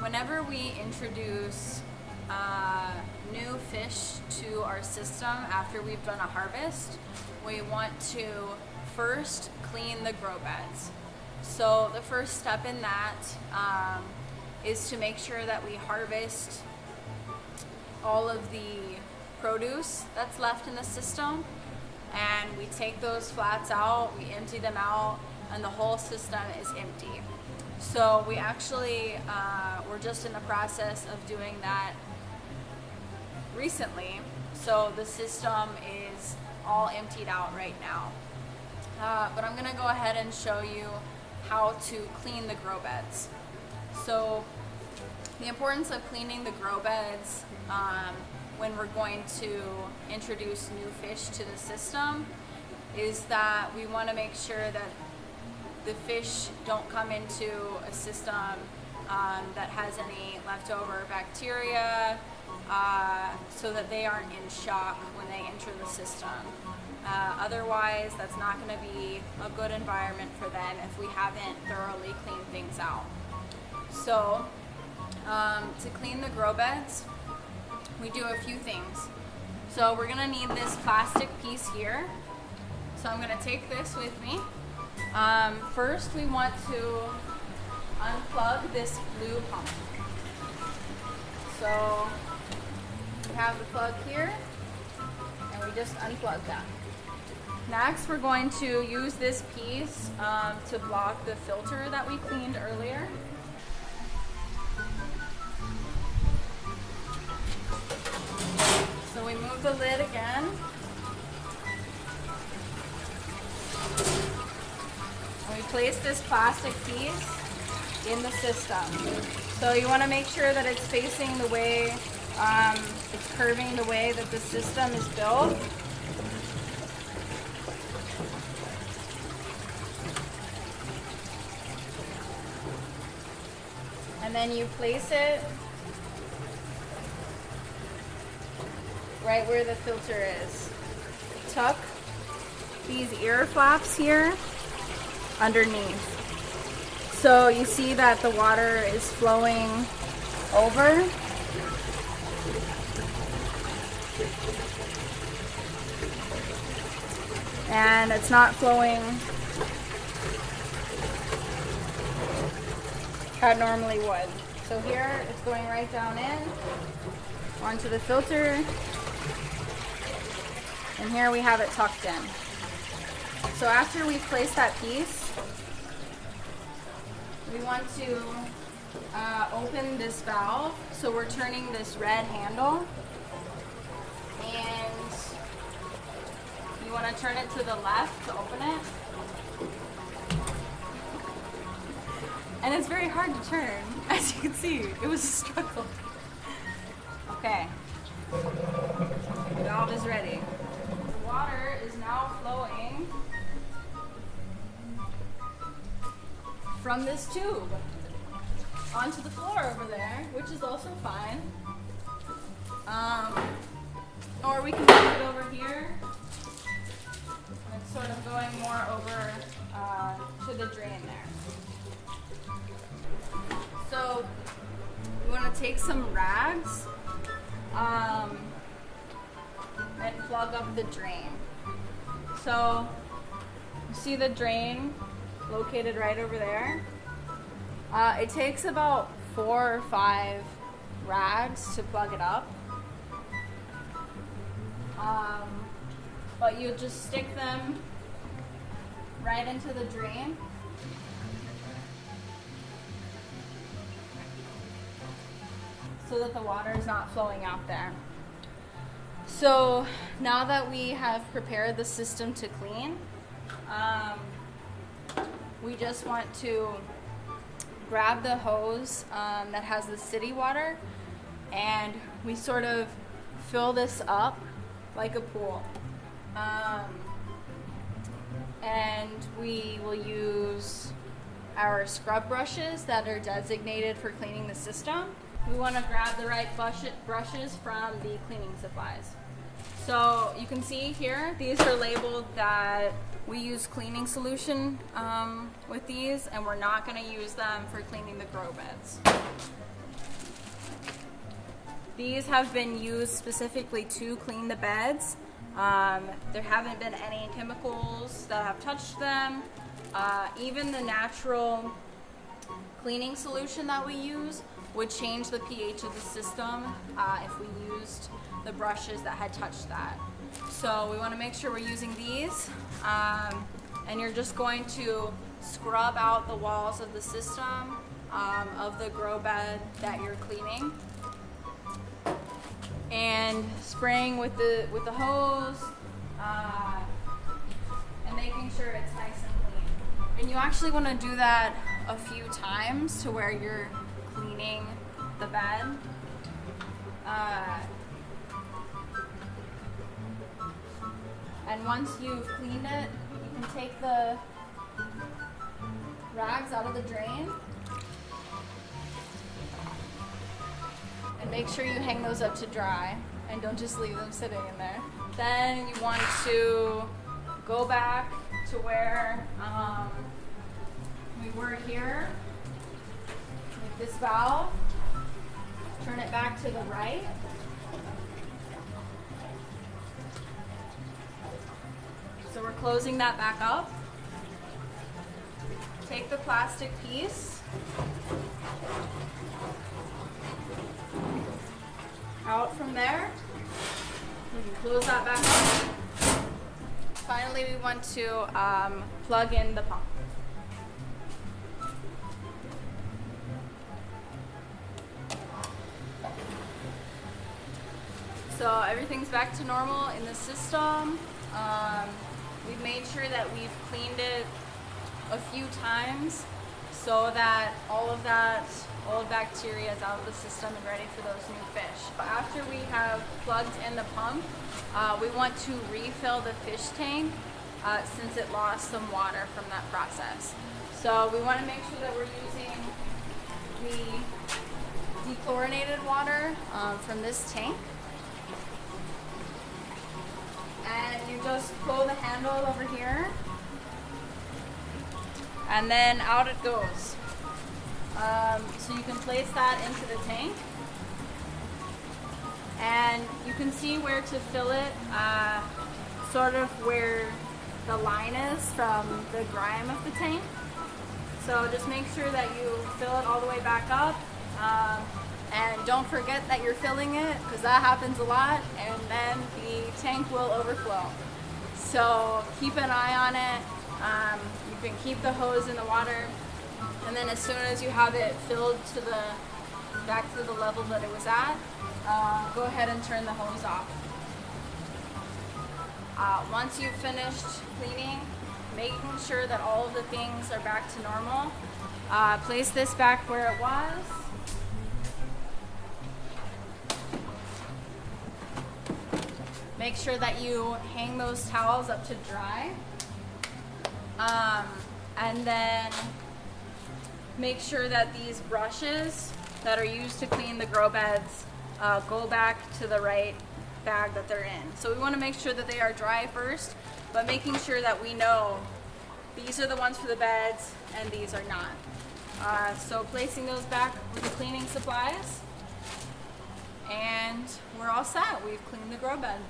whenever we introduce new fish to our system after we've done a harvest, we want to first clean the grow beds. So the first step in that is to make sure that we harvest all of the produce that's left in the system, and we take those flats out, we empty them out, and the whole system is empty. So we actually, we're just in the process of doing that recently. So the system is all emptied out right now. But I'm gonna go ahead and show you how to clean the grow beds. So the importance of cleaning the grow beds when we're going to introduce new fish to the system is that we want to make sure that the fish don't come into a system that has any leftover bacteria, so that they aren't in shock when they enter the system. Otherwise, that's not going to be a good environment for them if we haven't thoroughly cleaned things out. So to clean the grow beds, we do a few things. So we're gonna need this plastic piece here. So I'm gonna take this with me. First, we want to unplug this blue pump. So we have the plug here, and we just unplug that. Next, we're going to use this piece to block the filter that we cleaned earlier. So we move the lid again. And we place this plastic piece in the system. So you want to make sure that it's facing the way, it's curving the way that the system is built. And then you place it right where the filter is. Tuck these ear flaps here underneath. So you see that the water is flowing over. And it's not flowing how it normally would. So here it's going right down in onto the filter. And here we have it tucked in. So after we place that piece, we want to open this valve. So we're turning this red handle, and you want to turn it to the left to open it. And it's very hard to turn, as you can see. It was a struggle. Okay. The valve is ready. The water is now flowing from this tube onto the floor over there, which is also fine. Or we can move it over here. And it's sort of going more over to the drain there. So we want to take some rags and plug up the drain. So you see the drain located right over there. It takes about 4 or 5 rags to plug it up. But you just stick them right into the drain. So that the water is not flowing out there. So now that we have prepared the system to clean, we just want to grab the hose that has the city water, and we sort of fill this up like a pool. And we will use our scrub brushes that are designated for cleaning the system. We want to grab the right brushes from the cleaning supplies. So you can see here, these are labeled that we use cleaning solution with these, and we're not going to use them for cleaning the grow beds. These have been used specifically to clean the beds. There haven't been any chemicals that have touched them. Even the natural cleaning solution that we use would change the pH of the system if we used the brushes that had touched that. So we want to make sure we're using these, and you're just going to scrub out the walls of the system of the grow bed that you're cleaning, and spraying with the hose and making sure it's nice and clean. And you actually want to do that a few times to where you're cleaning the bed. And once you've cleaned it, you can take the rags out of the drain and make sure you hang those up to dry and don't just leave them sitting in there. Then you want to go back to where we were here with this valve. Turn it back to the right. So we're closing that back up. Take the plastic piece out from there. We can close that back up. Finally, we want to plug in the pump. So everything's back to normal in the system. We've made sure that we've cleaned it a few times so that all of that old bacteria is out of the system and ready for those new fish. After we have plugged in the pump, we want to refill the fish tank since it lost some water from that process. So we want to make sure that we're using the dechlorinated water from this tank. And you just pull the handle over here, and then out it goes. So you can place that into the tank, and you can see where to fill it, sort of where the line is from the grime of the tank. So just make sure that you fill it all the way back up. And don't forget that you're filling it, because that happens a lot, and then the tank will overflow. So keep an eye on it. You can keep the hose in the water, and then as soon as you have it filled to back to the level that it was at, go ahead and turn the hose off. Once you've finished cleaning, making sure that all of the things are back to normal, place this back where it was. Make sure that you hang those towels up to dry. And then make sure that these brushes that are used to clean the grow beds go back to the right bag that they're in. So we want to make sure that they are dry first, but making sure that we know these are the ones for the beds and these are not. So placing those back with the cleaning supplies, and we're all set. We've cleaned the grow bed.